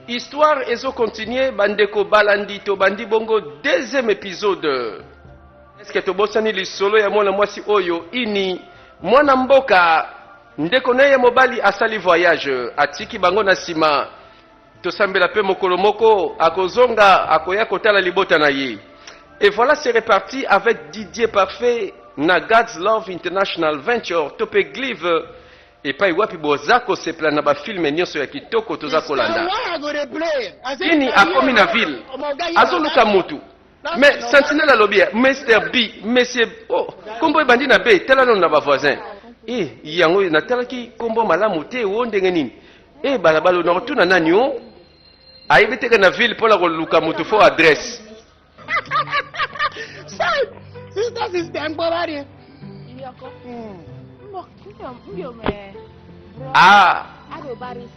Histoire ezo continuer bandeko balandi to bandi bongo deuxième épisode. Est-ce que tobosani lisolo ya mwana mwasi oyo ini mwana mboka ndeko naye mobali asali voyage atiki bango na sima tosambela pe mokolo moko akozonga akoya kotala libota na ye. Et voilà, c'est reparti avec Didier Parfait na God's Love International Venture tope glive et pa iwapi bozako se plana ba film nyonso ya kitoko toza kolanda. Ini akomi na ville azoluka mutu. Mais sentinelle alobia Mr B monsieur oh kombo ebandi na be tala non na ba voisin. Yango na talaki kombo malamu te wo ndenge nini. Balabalo na tuna nani o ayebeteka na ville pour la koluka mutu fo adresse. Sister system bobari.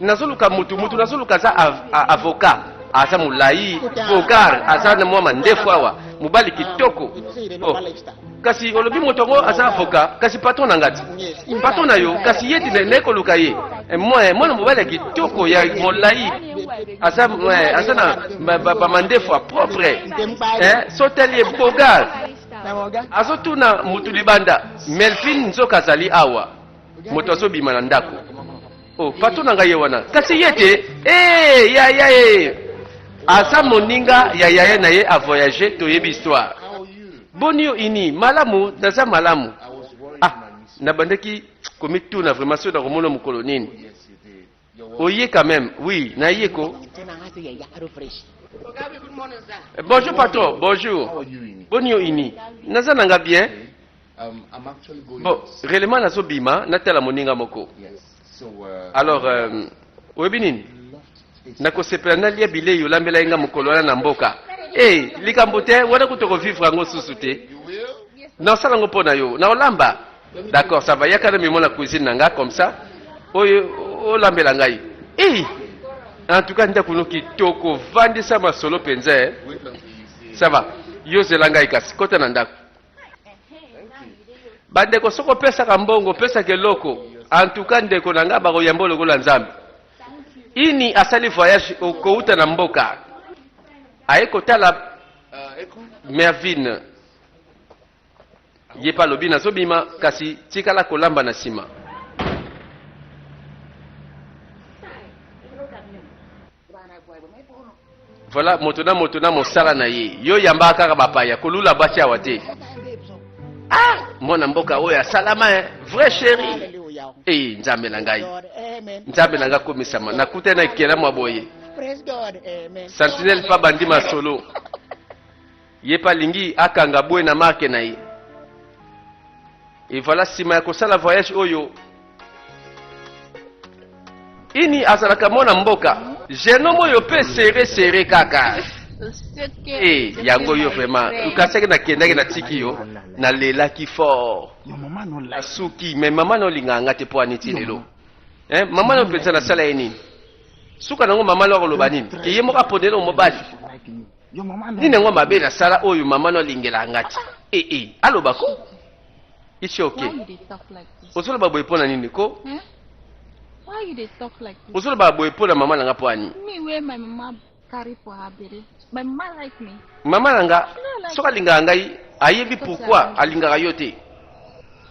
Nazoluka mutu nazoluka za avocat asa mulai bogar asa na mwa mandefu awa mubali kitoko. Kasi olobi motongo asa avocat kasi patron na ngati patron na yo kasi yeti neko luka ye mwana mubali kitoko ya mulai asa na ba mandefu propre sotelier bogar azotuna mutu libanda Melvin nzoka zali awa moto azobima na ndako patron na ngai wana kasi yete asa moninga ya na ye a voyager toyebi histoire bonio ini malamu naza malamu nabandaki komituna vraiment so na komona mokolo nini oye quand même oui na yeko. Bonjour patron, bonjour. Bonio ini. Naza nanga bien? Bon, réellement nazo bima natala moninga moko. Alors webinin. Nako sepela na lia bile yo lambela inga mokolo na mboka. Likambo te wana kutoko vivre ngo susu te. Na sala ngo pona yo. Na olamba. D'accord, ça va yaka na mimo na cuisine nanga comme ça. Oyo lambela ngai. En tout cas, nous kitoko vandi sa masolo penza. Ça va. Yo zelanga ikasi kota na ndako. Bandeko soko pesa kambongo pesa keloko. En tout cas, ndeko nanga bako yambolo kola nzambe. Ini asali voyage okouta na mboka. Aeko tala Mervin. Yepa lobina zobima kasi tikala kolamba na sima. Voilà, motona mosala na ye. Yo yamba kaka bapaya kolula basi awate. Mwana mboka oya salama vrai chéri. Nzambe na ngai. Nzambe na ngai komisama. Nakute na kela mwaboye. Sentinelle pa bandi masolo. Ye pa lingi akanga bwe na marque na ye. Et voilà sima ya kosala voyage oyo. Ini azalaka mwana mboka. Jeune moyo pe serré kaka. Yango yo vraiment. Ukaseke na kendaki na tiki yo na lela ki fort. La suki mais maman no linganga te po aniti lelo. Maman no pensa na sala nini. Suka nango maman lo loba nini. Ke yemo ka podelo mobali. Nini ngo mabe na sala oyo maman no lingela ngati. Aloba ko. It's okay. Osolo babo ipona nini ko? Why you they talk like this? Osolo babo ipona mama nanga po ani. Me where my mama carry for her baby. My mama like me. Mama nanga soka linga ngai ayebi pourquoi alinga yote.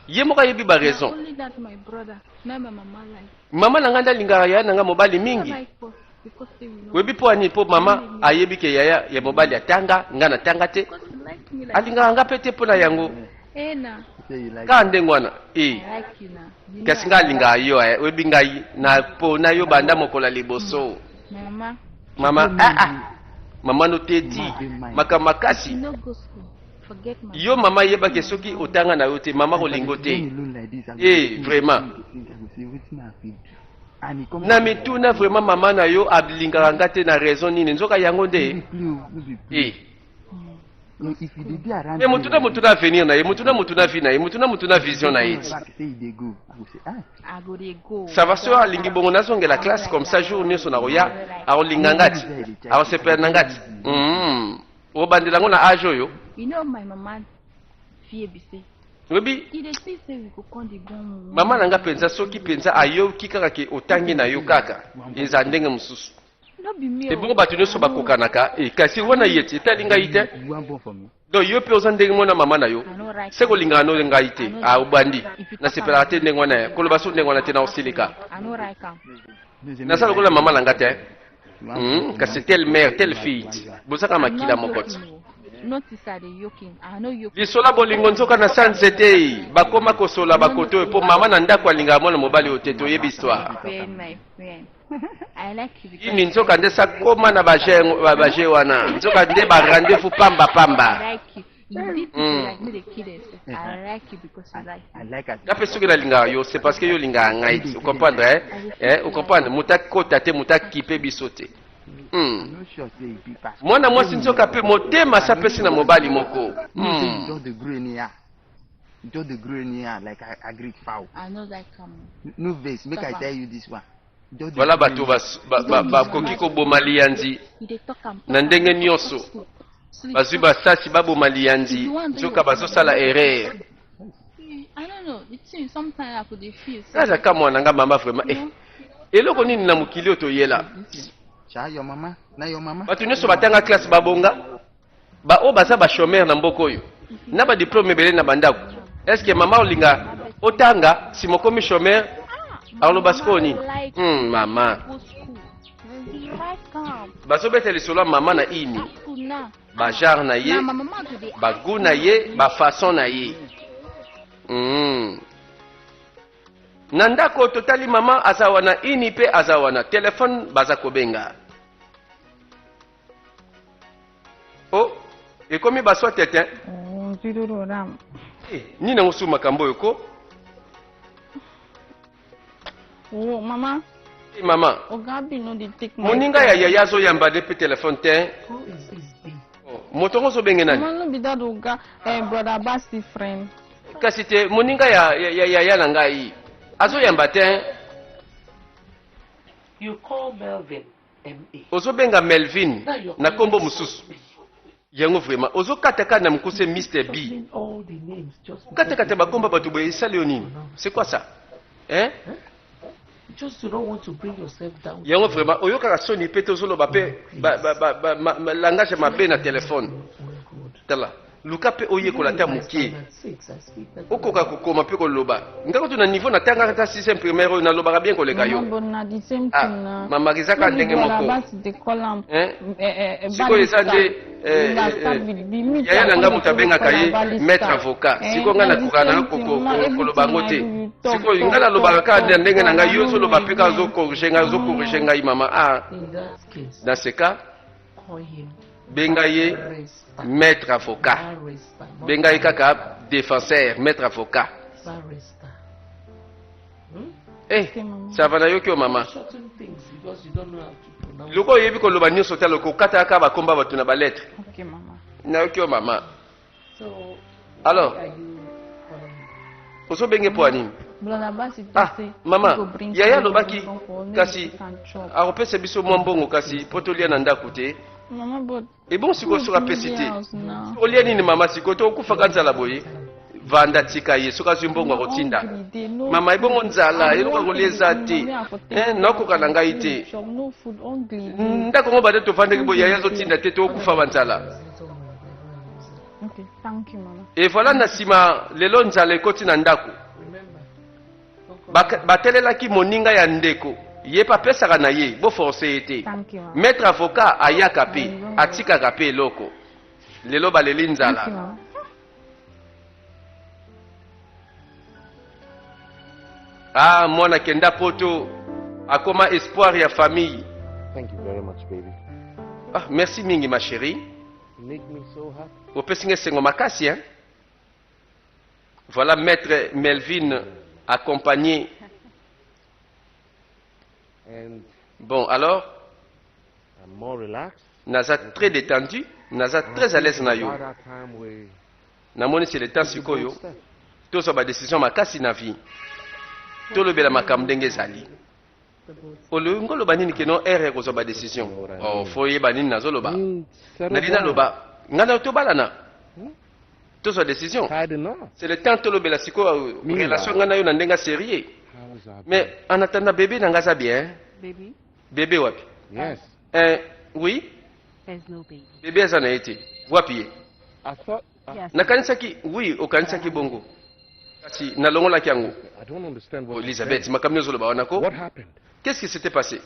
Yemo ka yebi ba raison. Only that my brother, not my mama like. Mama nanga ndalinga ya nanga mobali mingi. Webi po ani po mama ayebi ke yaya ya mobali atanga ngana tanga te. Alinga nga pete pona yango. Na. Kande ngwana kasi nga linga yo webi ngai na po na yo banda mokola liboso mama mama no teti makamakasi yo mama yeba ke soki otanga na yo te mama ko lingo te vraiment na mituna vraiment mama na yo ablinga ngate na raison nini nzoka yango nde mais mutuna venir na ye mutuna vie na ye mutuna vision na ye. Ça va sur lingi bongo nazonge la classe comme ça jour nyoso na roya aro lingangati aro seper nangati o bandela ngona age oyo. You know my mama fie bise. Webi mama nanga penza soki penza ayo kikaka ke otangi na yo kaka eza ndenge mususu. No be me. Et bon bato nyonso bakokanaka kasi wana ye ti etali ngai te. You want born for me? Donc yo mpe oza ndenge mwana mama na yo se kolingana no ngai te obandi nasepelaka te ndenge wana ye koloba so ndenge wana te na osilika I no like am. nasala lokola mama na nga te kasi telle mère telle fille ti bozaka makila moko ti Notice I dey yoking. I no yoking. lisola bolingo nzoka na sanse te bakoma kosola bakoto oyo mpo mama na ndako alingaka mwana mobali oyo te toyebi histoire Friend, my friend. I like you because ini nzoka nde sakoma na baje wana nzoka nde barendez-vous pamba I pamba like you. You need people like me, they kill themselves. I like you because I like you. I like it. nga mpe soki nalingaka yo c'est parce que yo olingaka ngai ti ocomprendre ocomprendre moto akota te moto akipe biso te I'm not sure say it be pass. mwana mwasi nzoka mpe motema asa apesi na mobali moko You just the grow in here. Just the grow in here like I Greek fowl. I know that come. No vex, make I tell you this one. Just the voilà grow bato in bakoki koboma liyanzi You dey talk am. na ndenge nyonso bazwi basasi baboma liyanzi nzoka bazosala erreur I don't know. The thing sometimes I could dey feel. kazaka mwana nga mama vraiment eloko nini na mokili oyo toyela Cha your mama? Na your mama? bato nyonso batanga classe babonga baoyo baza bachomere na mboka oyo na badiplome ebele na bandako est ce que mama olinga otanga si mokomi chomere aloba sikoyo nini mama You like am. bazobeta lisolo ya mama na ini Kuna. bagenre na ye Na my mama go dey. bagu na ye bafason na ye na ndako totali mama aza wana ini mpe aza wana telefone baza kobenga o ekomi baswa tete nini nango su makambo oyo ko Oh, mama, mama Ogabi no dey take my. moninga ya yaya azoyamba de mpe telefone te moto ngo ozobenge nani Mama no be that Oga, brother Basti friend. kasi te moninga ya yaya na ngai azoyamba te You call Melvin M.A. ozobenga melvin na nkombo mosusu yango vraiment ozokatakata na mokuse mr b All the names just okatakata bakomba bato boye esali yo nini c'est quoi ça hein just you don't want to bring yourself down. yango vraiment oyokaka soni mpe te ozoloba mpe langage mabe na telefone tala luka mpe oyekola ta mokie okoka kokoma mpe koloba nga kutu na niveau natangaka ta 6e primaire oyo nalobaka bien koleka yo Mama, but na the same thing na. mama ezaka ndenge Brother moko Basti dey call am. sikoyo eza nde yaya na nga moto abengaka ye maître avocat sikoyo nga nakoka na koloba yango te sikoyo nga nalobaka kaka nde ndenge na ngai yo ozoloba mpe kaka ozokorige ngai mama In that case, dans ce cas call him benga ye Barrister. maître avocat Barrister. not benga ye kaka défenseur maître avocat Barrister. ça va na yo kio mama Certain things because you don't know how to pronounce. loko oyebi koloba nyonso te loko okataka kaka bakomba bato na balettre Okay, mama. na yo kio mama So, alors are you calling? ozobenge mpo ya nini Brother Basti Ah, just say. mama, he go bring yaya food alobaki, for me kasi, to can chop. akopesa biso mwa mbongo kasi mpo tolia na ndako te Mama, but. ebongo sikoyo soki apesi te house now. olia nini mama sikoyo to okufaka nzala boye vanda tika ye soki azwi mbongo akotinda mama ebongo nzala eloko kolia eza te nakoka na ngai te No food, hungry. ndako ngo bade tovandaki boye yaya azotinda te tokufa banzala Okay, thank you, mama. e voilà na nsima lelo nzala ekoti na ndako batelelaki moninga ya ndeko ye mpe apesaka na ye boforce ye te Thank you, mama. maître avocat ayaka mpe atikaka mpe eloko lelo baleli Thank you, nzala mama. mwana kenda poto akoma espoir ya famille Thank you very much, baby. merci mingi ma chérie You make me so happy. opesi nga esengo makasi hein? Voilà maître Melvin accompagné. And Bon alors I'm more relaxed. naza très détendu naza très à l'aise na yo By that time we namoni c'est le temps sikoyo tozwa badécision makasi na vie tolobela makambo ndenge ezali olingi oloba nini keno ere ekozwa badécision fo oyeba nini nazoloba nali naloba ngai na yo tobalana tozwa décision tied enough. c'est le temps tolobela sikoyo relation ngai na yo na ndenge sérieux How was that? mais en attendant bébé na ngai aza bien Baby. bébé wapi Yes. Oui? There's no baby. Bébé aza na ye te. Wapi ye? I thought. Yes. Nakanisaki, oui, okanisaki bongo. Kasi nalongolaki yango. I don't understand Oh, what. you're Elisabeth, saying. makambo nyonso loba wana ko? What happened? Qu'est-ce qui s'était passé?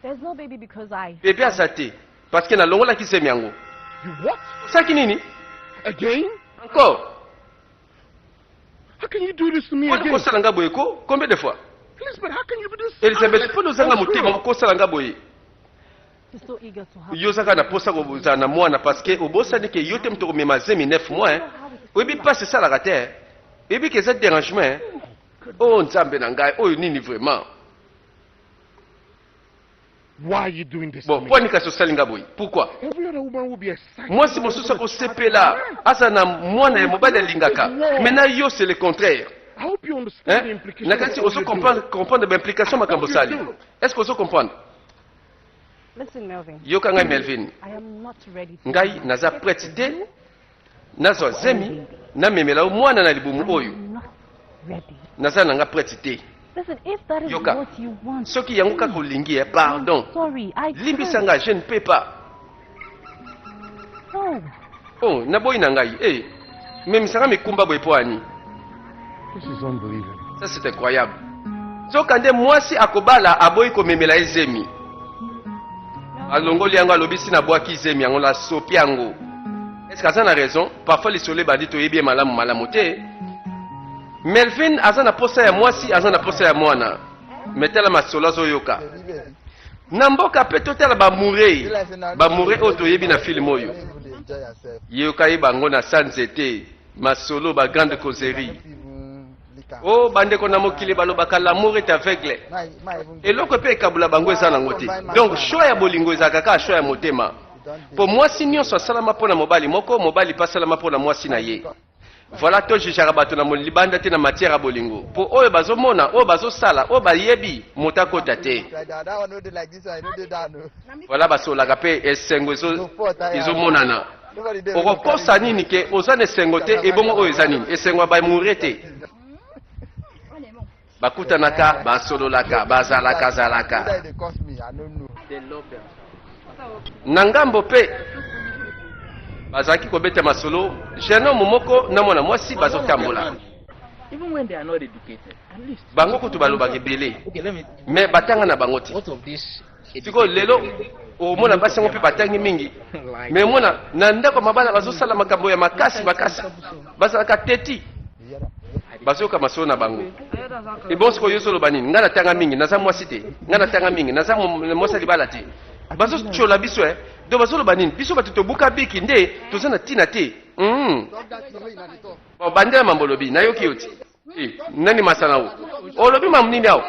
There's no baby because I. Bébé aza te. Parce que nalongolaki semi yango. You what? Saki nini? Again? Encore? How can you do this to me Pona again? kosala nga boye ko? Combien de fois? Elizabeth, how can you do this? Elisabeth, pona ozanga motema okosala nga boye? She's so eager to have. Yo zaka na posa kozala na mwana parce que obosani ke yo te moto komema zemi 9 mois. Hein? Oyebi mpasi esalaka te. Oyebi ke eza dérangement. Hein? Oh nzambe na ngai, oyo nini vraiment? Why are you doing this Bon, to me? poni kasi osali nga boye? Pourquoi? Every other woman will be excited. Mwasi mosusu akosepela aza na mwana ya mobali alingaka. Maintenant yo c'est le contraire. I hope you understand the Hein? implications. Nakati of what ozo you're comprendre ba implication makambo sali. Est-ce que ozo comprendre? Listen, Melvin. Yoka ngai Melvin. I am not ready to. Ngai naza prête te. Nazwa zemi na memela mwana na libumu oyo. I'm not ready. Naza nanga prête te. Listen, if that is Yoka. what you want. Soki yango kaka olingi, pardon. I'm sorry, I Limbisa can't. nga, je ne peux pas. No. Oh, naboyi na ngai. Eh, memisanga mikumba boye po ani. This is unbelievable. Ça c'est incroyable. Soka nde mwasi akobala aboyi komemela ye zemi. Alongoli yango alobisi na bwaki zemi yango la sopi yango. Est-ce que aza na raison? Parfois lisolo ebandi toyebi ye malamu malamu te. Melvin aza na posa ya mwasi, aza na posa ya mwana. Metela masolo azoyoka. Na mboka pe totala bamurei. Bamurei oyo toyebi na film oyo. Yoka ye bango na sanzete. Masolo ba grande causerie. Oh bandeko na mokili balobaka l'amour est aveugle. Eloko pe ekabula bango eza nango te. Donc choix ya bolingo ezalaka kaka choix ya motema. Po mwasi nyonso asalama mpo na mobali moko, mobali mpe asalama mpo na mwasi na ye. Voilà to jijaka bato na libanda te na matière ya bolingo. Po oyo bazomona, oyo bazosala, oyo bayebi moto akota te. Voilà basolaka mpe esengo ezomonana. Okokosa nini ke oza na esengo te ebongo oyo eza nini? Esengo ya bamure te. Bakutanaka, basololaka, bazalaka. Na ngambo pe bazalaki kobeta masolo, jeune homme moko na mwana mwasi bazotambola. Even when they are not educated, at least. Bango kutu balobaka ebele, Okay, let me. mais batanga na bango te. What of this? Siko lelo omona basi yango mpe batangi mingi, mais mona na ndako mabala bazosala makambo ya makasi makasi, bazalaka teti. Bazoyoka masolo na bango. Ebon siko yo soloba nini? Nga natanga mingi, naza mwasi te. Nga natanga mingi, naza mwasi libala te. Bazochola biso do bazoloba nini? Biso bato tobuka biki nde toza na tina te. Bon, bandela mambolobi nayoki yo ti. Nani masana o? Olobi mamu nini awo?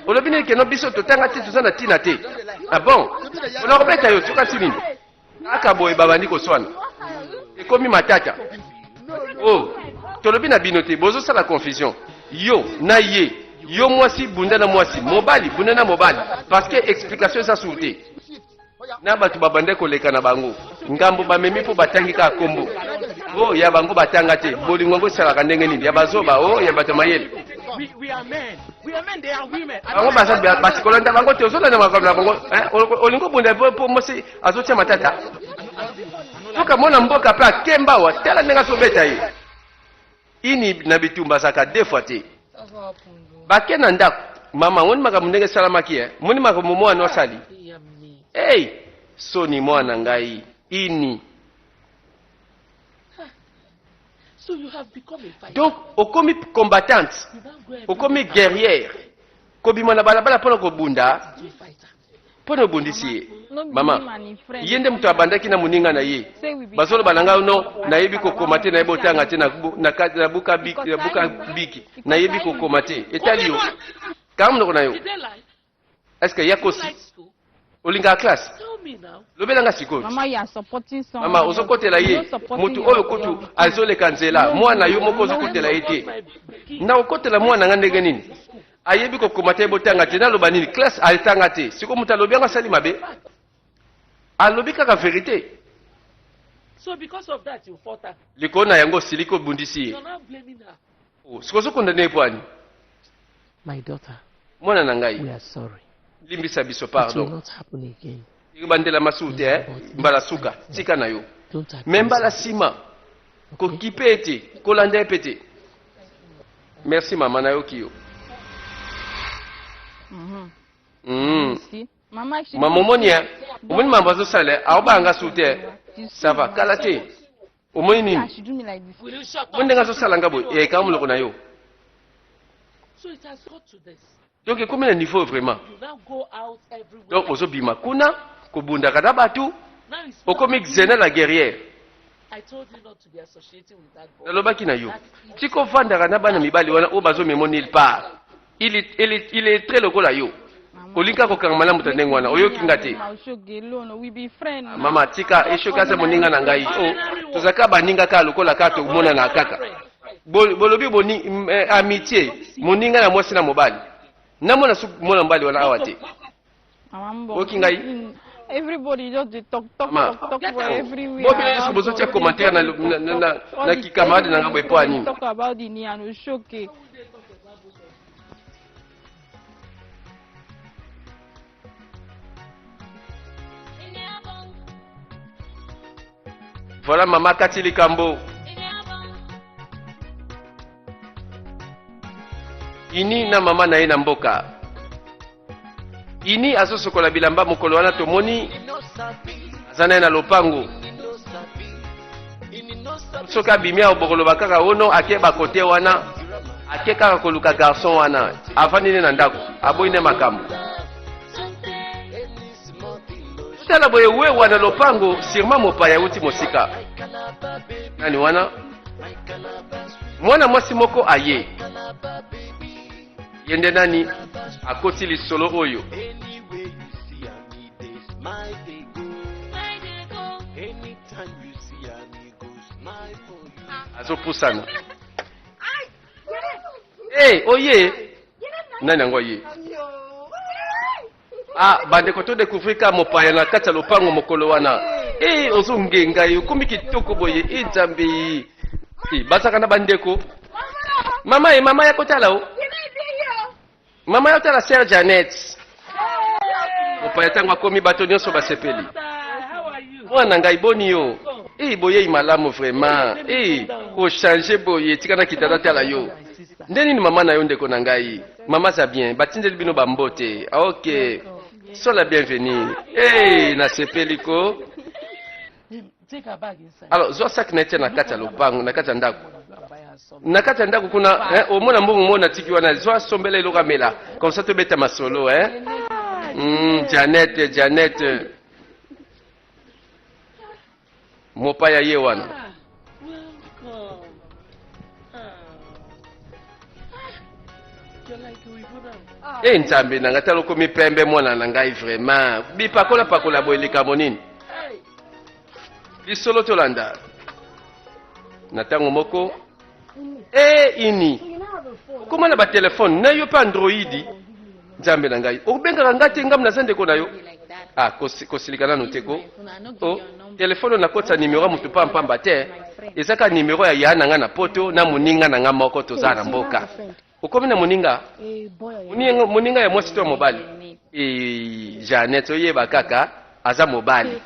Olobi nini keno biso totanga te toza na tina te. Ah bon? Olakobeta yo soka ti nini? Aka boye babandi koswana. Ekomi matata. Oh, tolobi na bino te bozosala confusion. Yo na ye, yo mwasi bunda na mwasi, mobali bunda na mobali, parce que explication eza surte. Na bato babande koleka na bango, ngambo bamemi po batangi ka kombo. Oh ya bango batanga te, bolingo ngo salaka ndenge nini? Ya bazoba oh ya bato mayele. We are men. We are men. They are women. Bango basa basikolanda bango te ozola na makambo na bango. Olingo bunda po mwasi azotia matata. Toka mona mboka pe akemba wa tala ndenge sobeta ye. Ini na bitumba saka defwa te. Bake na ndako mama woni makambo ndenge salamaki moni makambo mwana osali. Hey, soni mwana ngai ini. So you have become a fighter. Donc okomi combattante, okomi guerrière. Kobima na balabala pona kobunda, pona obundisi ye. Mama, yende mtu abandaki na muninga na ye. Bazolo bananga no na yebi kokomate na yebotanga te na buka biki na yebi kokomate. Etali yo. Kam no na yo. Est-ce que yakosi? Olinga classe. Lobelanga sikoyo. Mama, you are supporting someone. Mama ozokotela ye. Mutu oyo kutu azoleka nzela. Mwana yo moko ozokotela ye te. Na okotela mwana nga ndenge nini? Ayebi kokomate yebotanga te na loba nini? Classe altanga te. Siko mutu alobi anga sali mabe. Alobi kaka vérité. So because of that, you fought her. Likona yango siliko bundisi ye. You're not blaming her. Oh, siko so kondane pwani. My daughter, Mwana na we ngai. are sorry. limbisa biso It will pardon not happen again. bandela masute mbala suka tika na yo Don't abuse me mbala me. nsima kokipe ete kolanda epe te. Merci mama nayoki yo. See? Mama, she Mama omoni omoni mambo azosala aobanga su te ça va kala te omoni nini she do me like this. Will you shut mo ndenge azosala nga boye eka moloko na yo So it has got to this. donc ekomi na niveau vraiment You now go out everywhere. donc ozobima kuna kobundaka na bato Now it's okomi xena la guerrière. I told you not to be associating with that boy. nalobaki na yo tikovandaka na bana mibali wana oyo bazomema nulle part il est très lokola yo olinga kokanga malamu ta ndenge wana oyoki nga te We be friends. mama tika eshoki aza moninga na ngai tozalaka baninga kaka lokola kaka tomonana kaka bolobi amitié moninga na mwasi na mobali namona su mona mobali wana awa te oyoki ngai. Everybody just dey talk Ma. for everywhere. Bobi yesu bozotia commentaire na kikamarade na nga boye po anini. Talk about the Niano Shoke. Voilà mama Kati Likambo. Ini na mama na ye na mboka. Ini azosokola bilamba mokolo wana tomoni aza na ye na lopango. Soki abimi obokoloba kaka ono ake bakote wana ake kaka koluka garçon wana avandi ne na ndako aboyi ne makambo. Tala boye we wana lopango sirma mopaya uti mosika. Nani wana? Mwana mwasi moko aye. Yende nani akoti lisolo oyo. Azopusana. Eh, oye. Nani yango ye? Ah, bandeko to découvrir ka mopaya na kati ya lopango mokolo wana. Eh, ozongenga yo komi kitoko boye Nzambe. Eh, basaka na bandeko. Mama ya kotala o. Mama ya kotala Sœur Janet. Mopaya tango akomi bato nyonso basepeli. How are you? Mwana ngai boni yo. Eh, boye imalamu vraiment. Eh, o changer boye tikana kitana tala yo. Ndeni mama na yo ndeko na ngai. Mama ça bien. Batindeli bino bambote. Ah, OK. Sois la bienvenue. Hey, na sepeliko. Take her bag inside. Alors, zo sak na tia na kati ya lopango, na kati ya ndako. Na kati ya ndako kuna, omona mbongo mona tiki wana, zo sombele eloko amela. Comme ça to beta masolo, Janet. Mopaya ye wana. Welcome. You're like we would Nzambe na ngata loko mipembe mwana na ngai vraiment. Bipakola boye likambo nini? Lisolo tolanda. Na tango moko. Ini. Comment na ba téléphone na yo pa Android. Nzambe na ngai. Obengaka ngate ngam na zande ko na yo. Ah, kosilikana no teko. Oh, téléphone na kota numéro mutu pa mpamba te. Ezaka numéro ya yana nga na poto na muninga na nga moko toza na mboka. Ukomi na muninga? Muninga ya mwasi to mobali. Janet oyeba kaka aza mobali.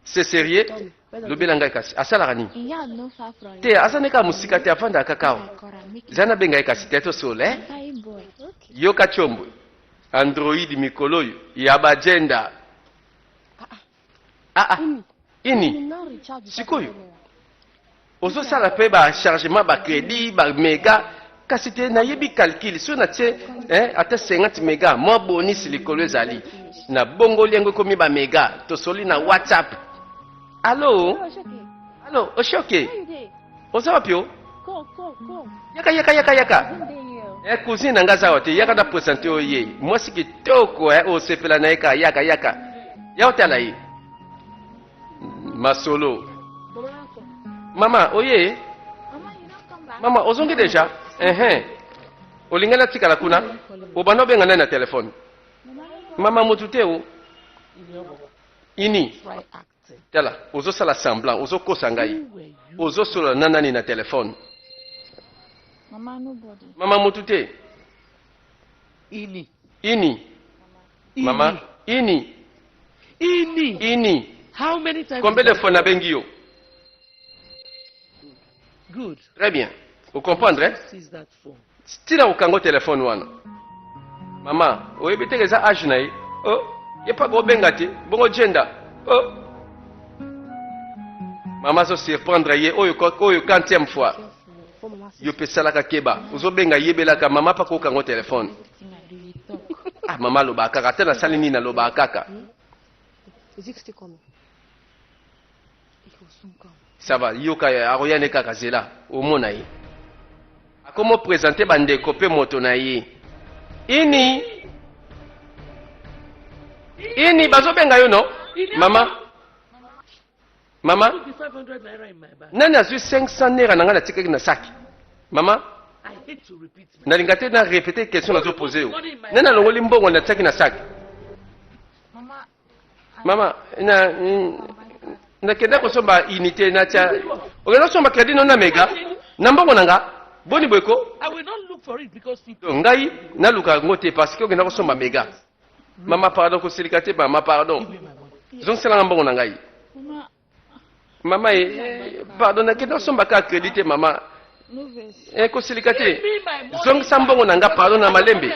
C'est sérieux? Lobela ngai kasi asalaka nini? Te azaneka musika te afanda kakao. Zana benga kasi te to sole. Yoka chombo. Android mikolo ya bagenda. Ini. Sikoyo. Ozo sala pe ba chargement ba crédit ba méga kasi te na yebi calcul so na tie ata 50 méga mo bonus likolo ezali na bongo liengo komi ba méga to soli na WhatsApp. Allô Oshoke. Oza wapio? Yaka. Cousine ngaza wote yaka na présenter oye. Mwasi kitoko o sepela na yaka. Ya otala yi. Masolo. Mama, oye. Mama, ozongi déjà? Olingana tikala kuna. Obano benga na téléphone. Mama motute o. Ini. Tala, ozo sala semblant, ozo kosa ngai. Ozo sola nanani na téléphone. Mama, nobody. Mama motute. Ini. Ini. Mama. Ini. How many times? Combien de fois nabengi yo? Good. Très bien. Vous comprenez? Seize that phone. Stila ukango téléphone wana. Mama, oyebite keza âge na ye. Oh, ye pa go benga te, bongo gender. Oh. Mama so surprendre ye oyo 40e fois. Yo pesalaka keba. Uzo benga yebelaka mama pa ko kango téléphone. Ah mama loba kaka tena sali nini na loba kaka. Is it still coming? It will soon come. Ça va, yoka aroyane kaka zela omona ye. Akomo présenter bandeko pe moto na ye. Ini bazo benga yo no? Mama. Mama. 500 naira in my bag. Nani azwi 500 naira nanga na tikaki na saki. Mama. I hate to repeat. Nalinga te na répéter question nazo poser yo. Nani alongoli mbongo na tikaki na saki. Mama, na kenda kosomba unité na tia. Ogena somba crédit no na mega. Na mbongo nanga. Boni bweko. I will not look for it because people. Ngai na luka ngote parce que ogena kosomba mega. Mama pardon ko silikate mama pardon. Zon sela mbongo na ngai. Mama pardon na kenda kosomba ka crédité mama. Ko silikate. Zon sambongo nanga pardon na malembe.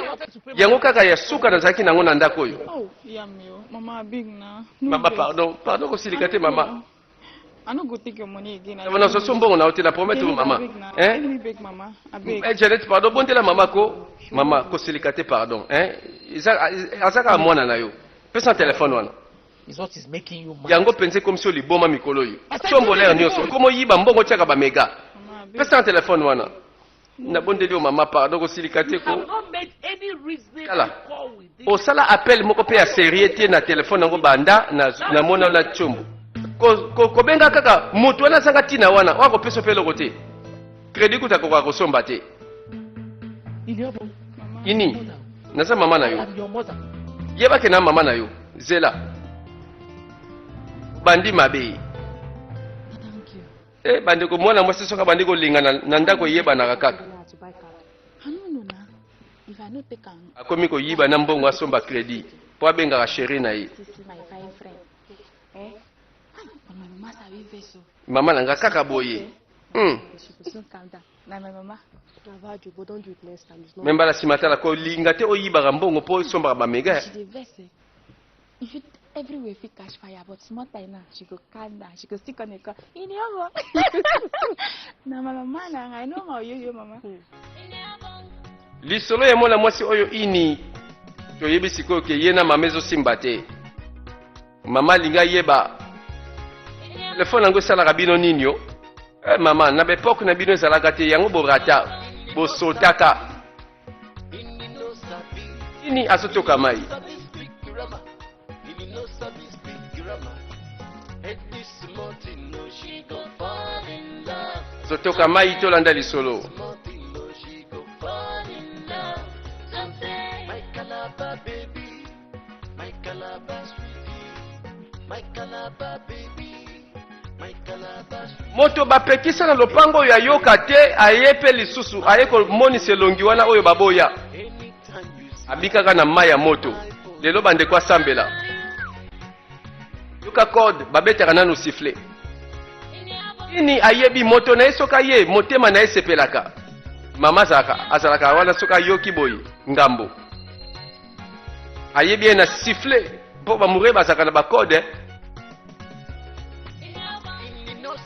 Yango kaka ya suka na zaki nango na ndako yo. Oh, yamio. Mama big na. Mama pardon ko silikate mama. I no go take your money again. Wana so sombongo na hotel na promettre mama. Let me beg mama. I beg. Janet pardon bonte la mama ko silikate pardon. Azaka mwana na yo. Pesa téléphone wana. Is what is making you mad. Yango pense comme si liboma mikolo yo. Sombo l'air nyoso. Komo yiba mbongo tiaka ba mega. Pesa téléphone wana. Na bonde yo mama pardon ko silikate I ko. have not made any reason Kala. to call with this. O sala appel moko pe ya sérieuté na téléphone nango banda na mona na chombo. Ko benga kaka mutu wana sanga tina wana wako peso pelo kote. Crédit kutako kwa kosomba te. Ini. Nasa mama na yo. I'm your mother. Yeba ke na mama na yo. Zela. Bandi mabe. Thank you. Bandi ko mwana mwasi soka bandi ko linga na ndako yeba na kaka. To buy car. I don't know now. If I not take am, Akomi ko yiba na mbongo asomba crédit. Po abenga ka chérie na ye. this is my fine friend. But my mama sabi vex o. Mama nanga kaka boye. She go soon calm down. Na my mama. I've had you, but don't do it next time. It's not. Memba la simatala ko linga te oyiba ka mbongo po somba ba mega. She dey vex. If you everywhere fit catch fire, but small time now she go calm down. She go stick on the car. In the oven. Na my mama na I know my yo mama. Lisolo ya mwana mwasi oyo ini. To yebi siko ke yena mamezo simba te. Mama linga yeba. Telefone yango sala kabino nini yo? Mama na bepoke na bino sala kate yango borata. Bo sotaka. Ini asotoka mai. Sotoka mai tolanda lisolo. Moto bapekisa na lopango ya yoka te ayepe lisusu ayeko moni selongi wana oyo baboya. Abikaka na mai ya moto. Lelo bande kwa sambela. Yoka code babetaka nanu sifflet. Ini ayebi moto na esoka ye motema na esepelaka. Mama azalaka wana soka yoki boyi ngambo. Ayebi na sifflet po bamure bazaka na ba code.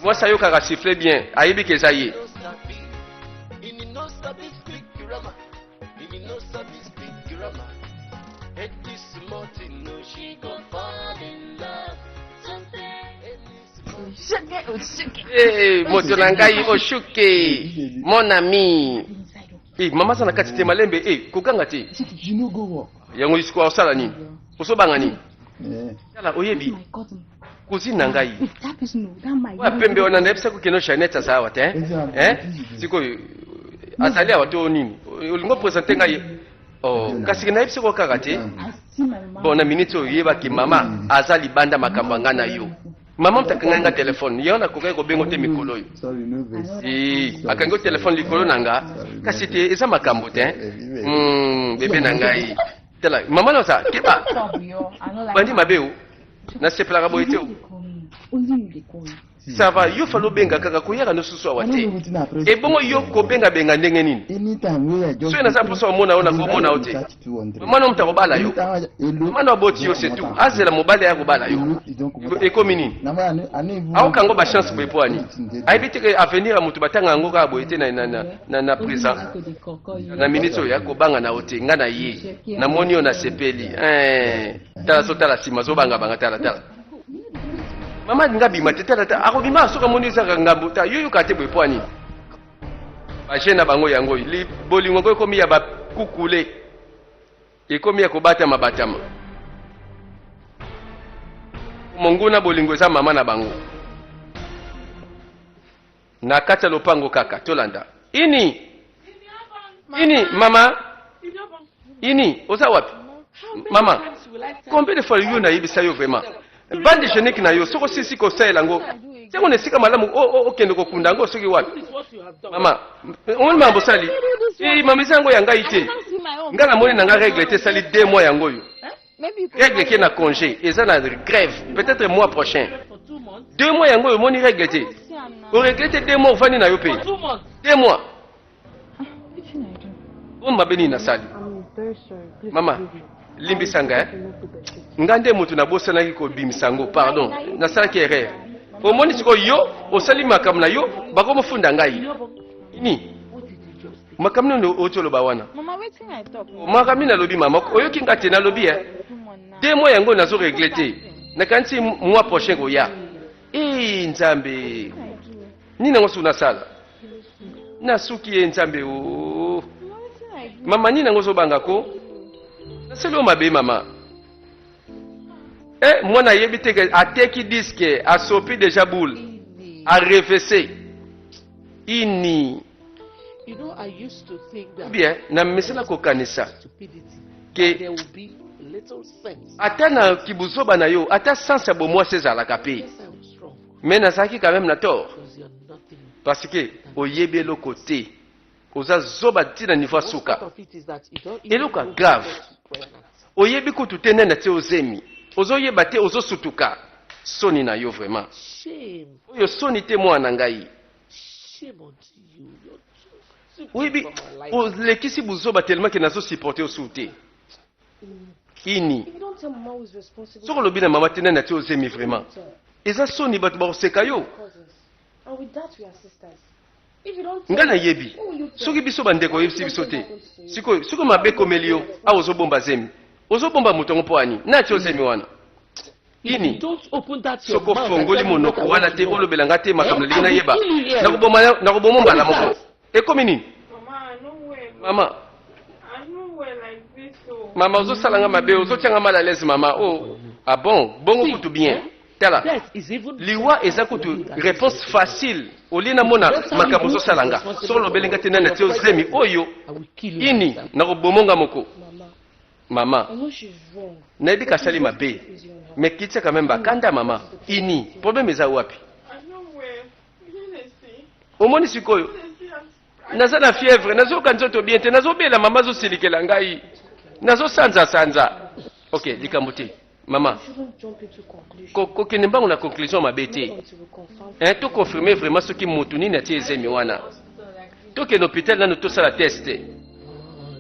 Moi ça yoka sifflet bien ayebi ke za ye. Moto na ngai oshuke mon ami. Mama sana kati te malembe kokanga te. Yango isiko osala nini? Osobanga nini? Yala oyebi. My cousin. Cousine na ngai. That person no, that my. Wa pembe ona na epsa kukeno Shaneta sawa te. Siko azali awa to nini? Olingo presenter ngai. Oh, kasi na epsa ko kaka te. I see my mama. Bona minute oyeba ki mama azali banda makamba ngana yo. Mama mtakanga telefone yona kokai ko bengo te mikolo yo. Sorry, no vex. Akango telefone likolo nanga kasi te eza makambo te. Bebe na ngai. tala mama na sa keba Stop, yo. I don't like bandi mabeu na sepelaka boye te Only you dey call me. ça va yo falo benga kaka koyaka no susu awa te wetin I approach e bongo yo kobenga benga ndenge nini anytime wey I just so naza mposa omona yo na komona yo te mwana mutu akobala yo mwana aboti yo c'est tout azela mobali ya kobala yo ekomi nini aokango bachance boye po ani ayebi te ke avenir ya motu batanga yango kaka boye te na présent na minute oyo akobanga na yo te nga na ye namoni yo nasepeli tala so tala nsima zobangabanga tala mama nga bima te tala akobima soki amoni ezaka ngambo ta yo yoka te boye po ani bagene na bango yango bolingo ngo ekomi ya bakukule ekomi ya kobatama monguna bolingo eza mama na bango na kati ya lopango kaka tolanda ini mama ini oza wapi mama combien de fois yo nayebisa yo vraiment bande génique na yo soko osisi kosalela yango ntango na esika malamu okende kokunda yango soki wapi mama omoni mambo osali mama eza yango ya ngai te ngai namoni na ngai règle te esali 2 mois yango oyo règle ke na congé eza na grève peut-être mois prochain 2 mois yango oyo omoni règle te oregle te 2 mois ofandi na yo pe 2 mois o mabe nini nasali mama limbisa ngai nga nde motu nabosanaki kobimisa yango pardon nasalaki erreur omoni sikoyo yo osali makambo na yo bakomofunda ngai ini makambo nini oti oloba wana Mama, wetin I talk? makambo nini nalobi mama oyoki nga te nalobi 2 mois yango nazoregle te nakanisi mois prochain koya nzambe nini yango soki nasala nasuki ye nzambe mama nini yango ozobangako nasali o mabe mama mwana ayebi te ateki diske asopi deja boule arefese ini You know, I used to think that bien namesela kokanisa stupidity, ke there will be little sense. ata na kibuzoba na yo ata sansa bomwasi ezalaka pe Yes, I was wrong me nazalaki quand même na tort because you're nothing. parce que oyebi eloko te oza zoba ntina niveau Most suka part of it is that you don't Et even look at know grave. who's pregnant. oyebi kutu te nene te ozemi ozoyeba te ozosutuka soni na yo vraiment Shame, oyo soni te mwana ngai shame unto you. You're too oyebi from my life. olekisi buzoba tellement ke nazosupporte osu te ini If you don't tell Mama who's responsible soki olobi na mama te nene te ozemi vraiment eza soni bato bakoseka yo cousins, and with that we are sisters. If you don't nga nayebi who will you tell? soki biso bandeko oyebisi biso te sikoyo soki mabe ekomeli yo awa ozobomba zemi ozobomba moto yango mpo ani nati ozemi wana If you ini don't open that your soko mouth and fongoli tell me what monoko I wana want te to know, olobela nga te makambo nalingi nayeba I will kill you here. nakoboma mbala moko ekomi nini Mama, I know well. mama I know well like this, so. mama ozosala nga mabe ozotianga mal à l'aise mama ah bon bongo kutu bien tala Death is even liwa eza kutu réponse facile olie namona makambo ozosala nga soko olobeli nga te nani ati ozemi oyo I will kill you. ini nakobomonga moko mama I know she's wrong. nayebi kasali mabe me kitia quand même bakanda mama ini problème eza wapi I know well. You didn't see. omoni sikoyo You see, I'm naza na fièvre nazoyoka nzoto bien te nazobela mama azosilikela ngai nazosanzasanza ok likambo te mama You shouldn't jump into conclusion kokende mbango na conclusion mabe te until we confirm. toconfirme vraiment soki motu nini atie ezemi wana tokende hôpital nano tosala teste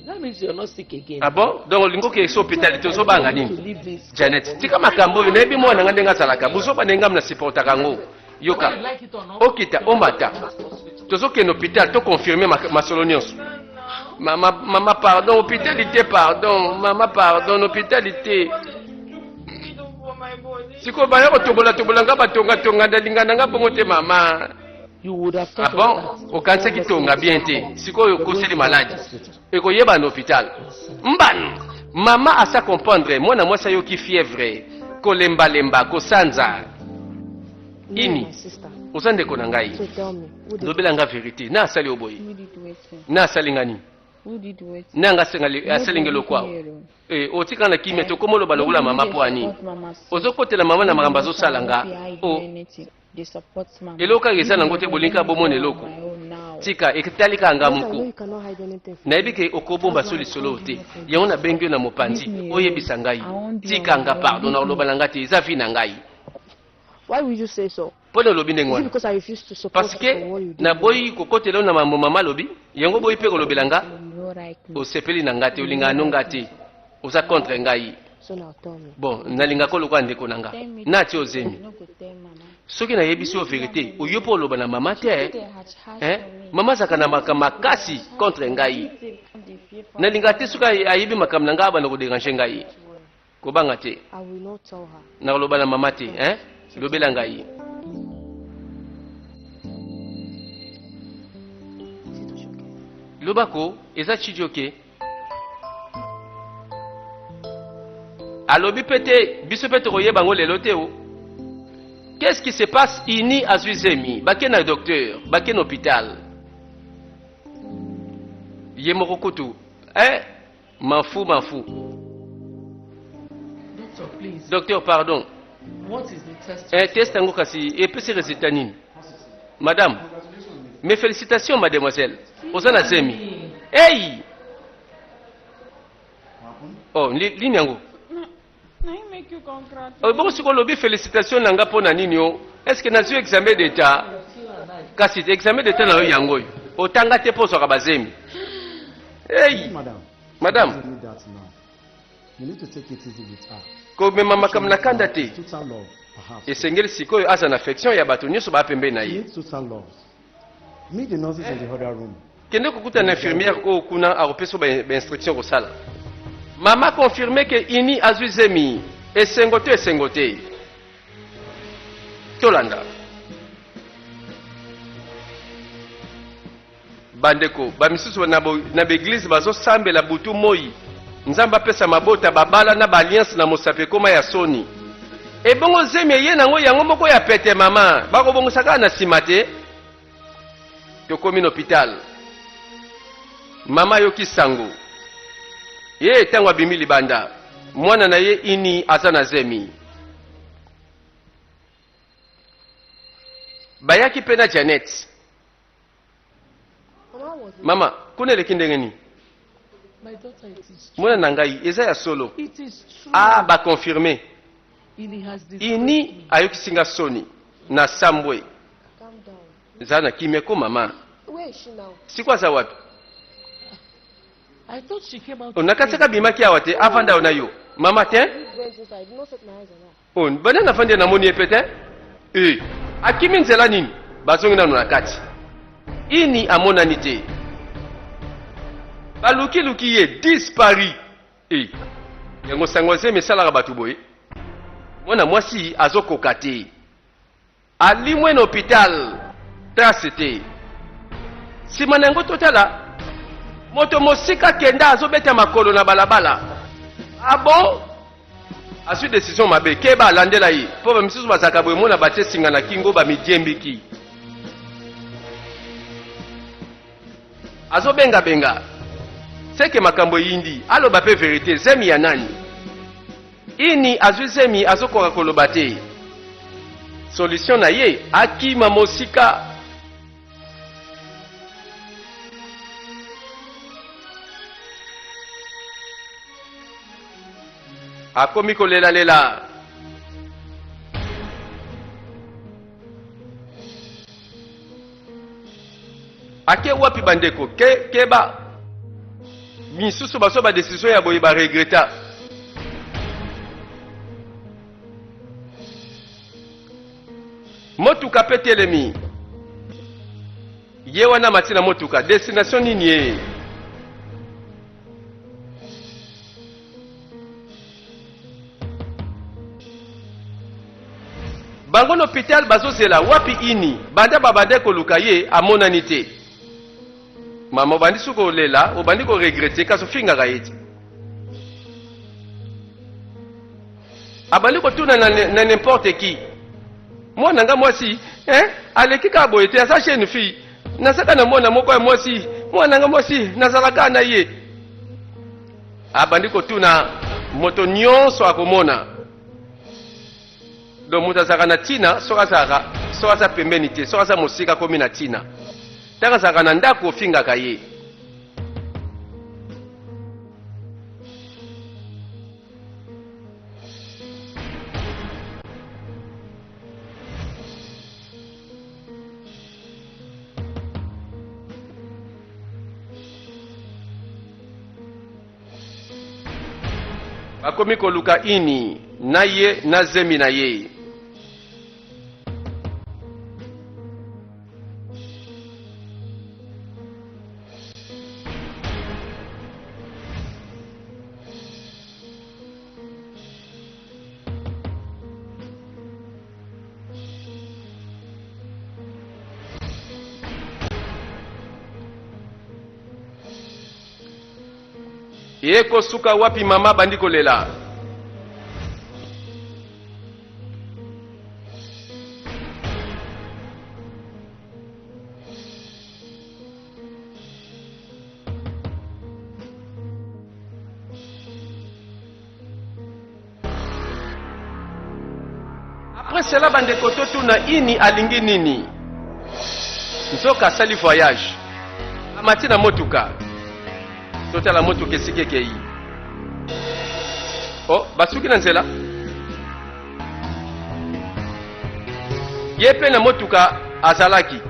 That means you're not sick again. ah bon donc olingi okesa hôpital te ozobanga To nini leave this. janet tika makambo oyo nayebi mwana nga ndenge azalaka bozoba na ngam na supportaka yango yoka Whether you like it or not, okita omata tozokende hôpital toconfirme masolo nyonso mama pardon hôpitalité pardon mama pardon hôpitalité stupid for my body. sikoyo baya kotombola nga batongatonga ndalingana nga bongo te mama you would have ah thought bon of that. okanisaki tonga bien te sikoyo okoseli maladi ekoyeba na hôpital mbanu mama asa comprendre mwana mwasi ayoki fièvre kolembalemba kosanza Me and ini my sister. oza ndeko na ngai So tell me, who did lobela nga vérité na asali oboye Who did wetin? na asali nga nini Who did wetin? na nga asalingi lokwa otika na kimia tokoma oloba lokola mama po ani ozokotela mama na makambo azosala nga They support mama. eloko kaka eza nango te bolingi abomona eloko tika ekitalika Because I know ngamuko you cannot hide anything from me. nayebi ke okobomba so lisolo te yango nabengi yo na mopanzi oyebisa ngai tika nga pardon na koloba na ngai te eza vi na ngai Why would you say so? mpo na olobi ndenge Is it wana because I refuse to support parce you que for what you do? naboyi kokotela yo na mambo mama alobi yango boyi mpe kolobela nga You right me. osepeli na nga te olingaka no nga te oza contre ngai So now tell me. bon nalingaka olokola ndeko na nga Tell me. nati ozemi You no go tell mama. soki nayebisi yo verité oyo mpo oloba na mama te They hatch eh? for me. mama azalaka na makambo makasi contre ngai They fear for nalingaka te soki ayebi makambo na ngai abanda koderange ngai kobanga te I will not tell her. na koloba na mama te eh? lobela ngai Is it okay? lobako eza chidioke alobi mpe te biso mpe tokoyeba yango lelo te o qu'est-ce qui se passe ini azwi zemi bake na docteur bake na hôpital ye moko kutu mafu Doctor, please. docteur pardon What is the test? test yango kasi epesi résultat nini madame mes félicitations mademoiselle oza na zemi hey oh lini yango Now you make you congratulate. bongo sikoyo olobi félicitation na nga mpo na nini o est ce que nazwi examen d'état kasi examen d'état na yo yango oyo otanga te mpo ozwaka bazemi hey madame You need that now. You need to take it easy with her. komema makambo na kanda te Total love, perhaps. esengeli sikoyo aza na affection ya bato nyonso baa pembeni na She ye needs total love. Meet the nurses in the other room. kende kokuta na infirmière oyo kuna akopesa bainstruction kosala mama confirme ke ini azwi zemi esengo te tolanda bandeko bamisusu na baeglize bazosambela butu moi nzambe apesa mabota babala na baalliance na mosapi ekoma ya soni ebongo zemi eye nango yango moko ya pete mama bakobongosa kaka na nsima te tokomi na hôpital mama ayoki sango ye ntango abimi libanda mwana na ye ini aza na zemi bayaki mpe na janet Mama was mama kuna eleki ndenge nini My daughter, it is true. mwana na ngai eza ya solo It is true. bakonfirme Ini has this. ini ayokisinga soni na sambwe calm down. eza na kimeko mama Where is she now? siko aza wapi I thought she came out. onakatisaka bimaki awa te avanda yo na yo mama te Went inside. I did not set my eyes on her. bana nafandi namoni ye pe te akimi nzela nini bazongi nano na kati ini amonani te balukiluki ye dispari yango sango zemi esalaka bato boye mwana mwasi azokoka te alimwe na hôpital trace te nsima na yango totala moto mosika kenda azobeta makolo na balabala bon azwi décision mabe keba alandela ye mpo bamisusu bazalaka boye mona batie singa na kingo bamidiembiki azobengabenga seke makambo eyindi aloba mpe verité zemi ya nani ini azwi zemi azokoka koloba te solution na ye akima mosika akomi kolelalela ake wapi bandeko keba misusu baso badesizio ya boye baregreta motuka mpe telemi ye wana mati na motuka destination nini ye bango na hôpital bazozela wapi ini banda babande koluka ye amonani te mama obandi soki kolela obandi koregrete kasi ofingaka ye te abandi kotuna na n'importe qui mwana nga mwasi aleki kaka boye te aza jeune fille nazaka na mwana moko ya mwasi mwana nga mwasi nazalaka na ye abandi kotuna moto nyonso akomona donc moto azalaka na ntina soki aza pembeni te soki aza mosika akomi na ntina Tanga azalaka na ndako ofingaka ye. Bakomi koluka ini na ye na zemi na ye. Ye kosuka wapi mama bandi kolela. Après cela bande kototu na ini alingi nini. Nzoka sali voyage. Amati na motuka. Tota la moto kesike kei. Oh, basuki na nzela. Yepe na motuka azalaki.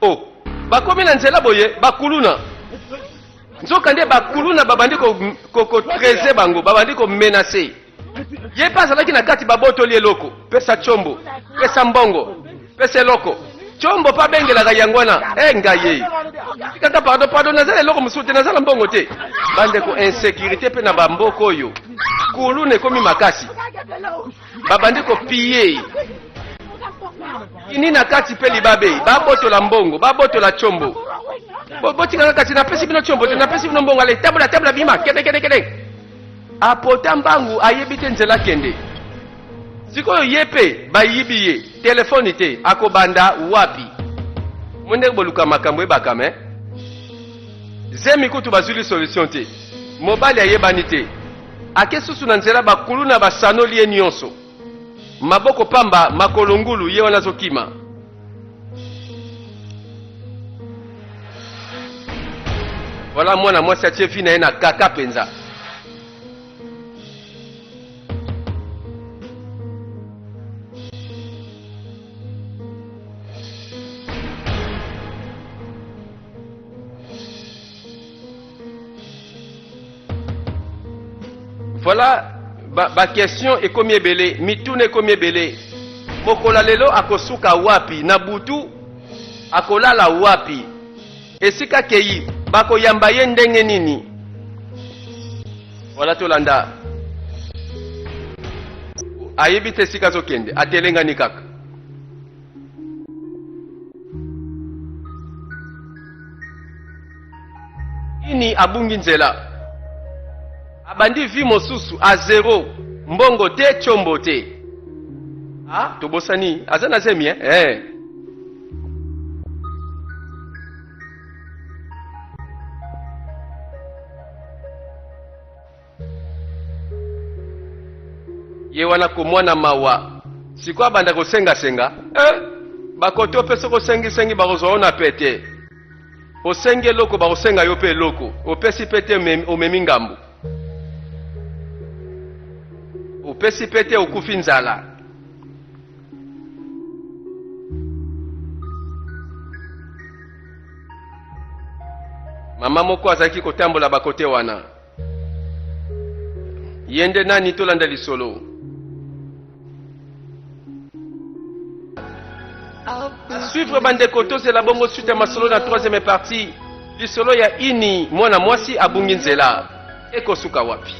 Oh, bakomi na nzela boye bakuluna. Nzoka nde bakuluna babandi ko treze bango, babandi ko menacer. Yepe azalaki na kati babotoli eloko, pesa chombo, pesa mbongo, pesa eloko. Chombo pa bengelaka yangwana ngaye kaka pardon nazala eloko musute nazala mbongo te bande ko insécurité pe na bamboko oyo kuluna ekomi makasi babandi ko piller ini na kati pe libabe babotola mbongo babotola chombo botika kati na pesi bino chombo te na pesi bino mbongo ale tabula bima kede apota mbangu ayebite nzela kende. Sikoyo yepe bayibi ye telefoni te akobanda wapi mwende boluka makambo ebaka me zemi kutu bazuli solution te mobali ayebani te ake susu na nzela bakulu na basanoli ye nyonso maboko pamba makolo ngulu ye wana zokima. Voilà mwana mwasi atie fi na ye na kaka penza. Voilà ba question et combien belé mitune combien belé mokola lelo akosuka wapi na butu akolala wapi esika kei bako yamba ye ndenge nini. Voilà tolanda ayebite sika zokende atelenga ni kaka ini abungi nzela abandi vi mosusu a zero mbongo te chombo te. Ah, tobosani azana zemi ye wana komwana mawa sikwa banda kosenga bakoto pesa kosengi bakozona pete osenge loko bakosenga yo pe loko opesi pete omemi ngambu opesi pete okufi nzala. Mama moko azalaki kotambola bakote wana yende nani tolanda lisolo suivre bandeko tozela bongo suite ya masolo na 3e partie lisolo ya ini mwana mwasi abungi nzela ekosuka wapi.